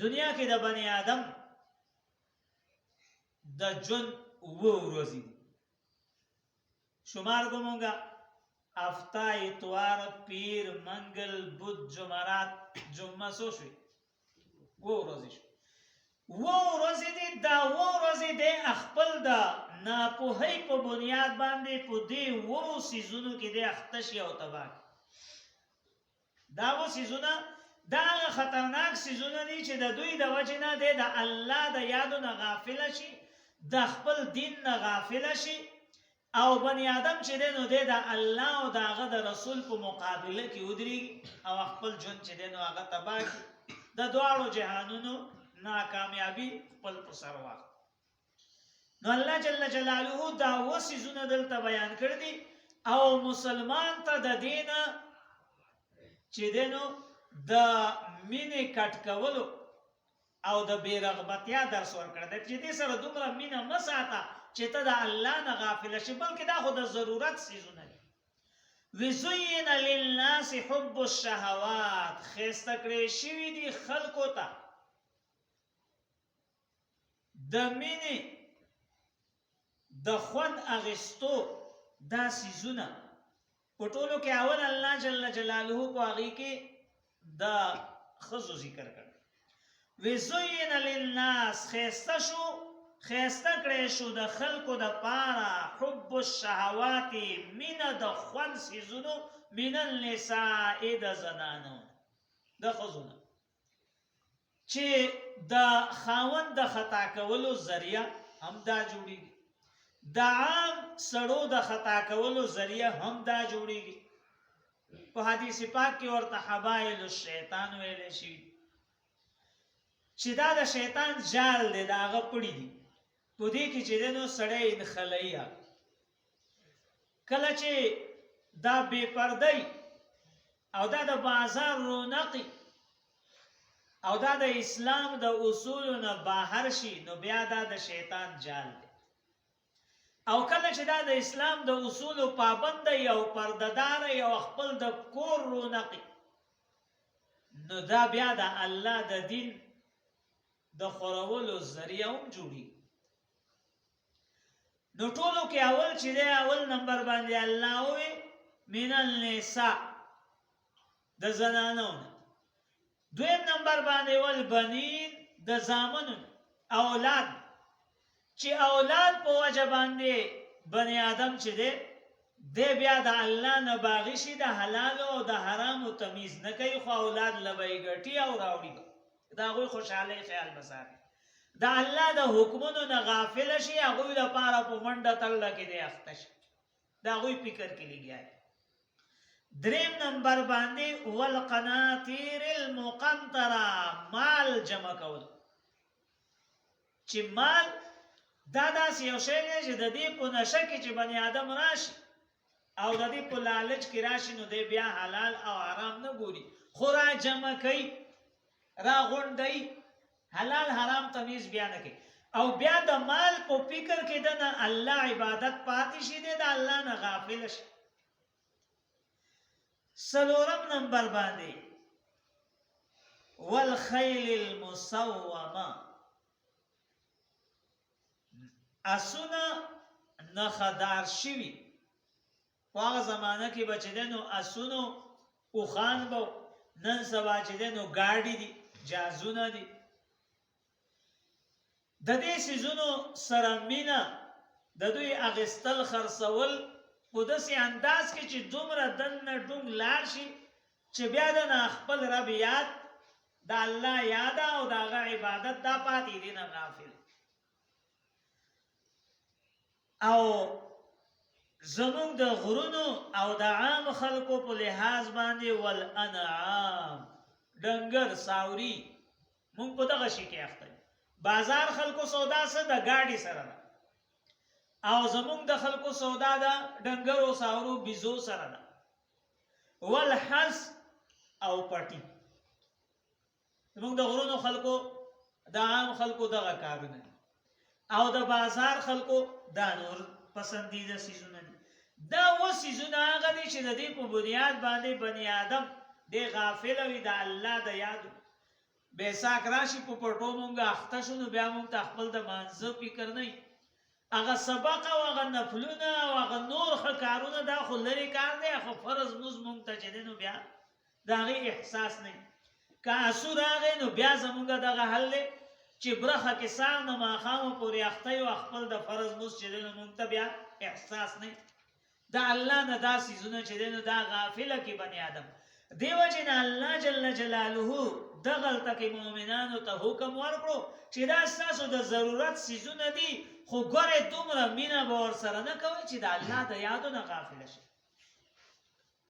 دنیا کې د بنی آدم د جون و ورځې شمار کومونګه هفته اتوار پیر منګل بود جمعرات جمعه سو شوي و ورځې شو و ورځې دي دا و ورځې دي خپل د ناپوهۍ په بنیاد باندې په دې و سیزونو کې د اختشي او تباہ دا و سیزونه دا خطرناک سیزونه دي چې د دوی د وجه نه د الله د یادو نه غافل شي د خپل دین نه غافل شي او بنی آدم چې دی نو دی د الله او د هغه د رسول په مقابله کې ودرېږي او خپل ژوند چې دی نو هغه تباه کړي د دواړو جهانونو ناکامیابي خپل په سر واخلي نو الله جل جلاله دا اووه څیزونه دلته بیان کړي دي او مسلمان ته د دې نه چې دی نو د مینې کټ کولو او د بې رغبتیا درس ورکړی دی چې دې سره دومره مینه مه ساته چې ته د الله نه غافله شي بلکې دا خو د ضرورت څیزونه دي وزین للناس حب الشهوات ښایسته کړی شوي دي خلکو ته د مینې د خوند اخیستو دا څیزونه په ټولو کې اول الله جل جلاله په هغې کې د ښځو ذکر کړ وزین للناس ښایسته شو خیسته کړی شو د خلکو د پاره حب الشهوات مینه د خوند څیزونو من النساء د زنانو د ښځو نه چې د خاوند د خطا کولو ذریعه هم دا جوړیږي د عام سړو د خطا کولو ذریعه هم دا جوړیږي په حدیث پاک کې ورته حبایل الشیطان ویلی شي چې دا د شیطان جال دی د هغه پړي دي په دې کې چې دی نو سړی انخلوي کله چې دا بې پردی او دا د بازار رونقي او دا د اسلام د اصولو نه بهر شي نو بیا دا د شیطان جال دی او کله چې دا د اسلام د اصولو پابند او پردهدار او خپل د کور رونقي نو دا بیا د الله د دین د خورولو ذریعه هم جوړي نو ټولو کې اول چې دی اول نمبر باندې الله وی من النساء د زنانو دویم نمبر باندې ول بنین د زامنو اولاد چې اولاد په وجه باندې بنی آدم چې دی بیا د الله نه باغی شي د حلال او د حرامو تمیز نه کوي خو اولاد لبی ګټي او راوړي دا غوی خوشحالی خیال بساتي د الله د حکمونو نه غافل شي هغوی لپاره په منډه تله کې دی اخته شي د هغوی فکر کې لګیا دی دریم نمبر باندې والقناطیر المقنطره مال جمع کول چې مال دا داسې یو شی دی چې د دې په نشه کې چې بني آدم راشي او د دې په لالچ کې راشي نو دی بیا حلال او حرام نه ګوري خو را جمع کوي را غونډي حلال حرام تمیز بیا نه کوي او بیا د مال په فکر کې د نه الله عبادت پاتې شي د الله نه غافل شي څلورم نمبر باندې والخیل المسومه اسونه نخدار شوي په هغه زمانه کې به چې دی نو اسونو اوښان به نن سبا چې دی نو ګاډي دي جازونه دي د دې څیزونو سره مینه د دوی اخیستل خرڅول په داسې انداز کې چې دومره دننه ډونګ لاړ شي چې بیا د نه خپل رب یاد د الله یاد او د هغه عبادت دا پاتې دي نه غافل او زمونږ د غرونو او د عام خلکو په لحاظ باندې والانعام ډنګر ساوري مونږ په دغه شي کې اخته بازار خلکو سودا څه د ګاډي سره ده او زمونږ د خلکو سودا ده ډنګر او ساورو بيزو سره ده والحس او پټي زمونږ د غرونو خلکو د عام خلکو دغه کارونه او د بازار خلکو دا نور پسندیده سیزونه دي دا و سیزونه هغه دي چې د دې په بنیاد باندې بنی آدم د غافل وي د الله د یاد بیساک راشي په پټو مونږه اخته شو نو بیا مونږ ته خپل د مانځه فکر نه وي هغه سبق او هغه نفلونه او هغه نور ښه کارونه دا خو لرې کار دی خو فرض مونځ مونږ ته چې دی نو بیا د هغې احساس نه وي که آسو راغی نو بیا زمونږ دغه حل دی چې برخه کې سهار نه ماښامه پورې اخته یو خپل د فرض مونځ چې دی نو مونږ ته بیا احساس نه وي د الله نه دا څیزونه چې دی نو دا غافله کې بني آدم دیو جن الله جل جلاله دغلته کې مؤمنانو ته حکم ورکړو چې دا ستاسو د ضرورت څیزونه دي خو ګوره دومره مینه به ورسره نه کوئ چې د الله د یادو نه غافله شئ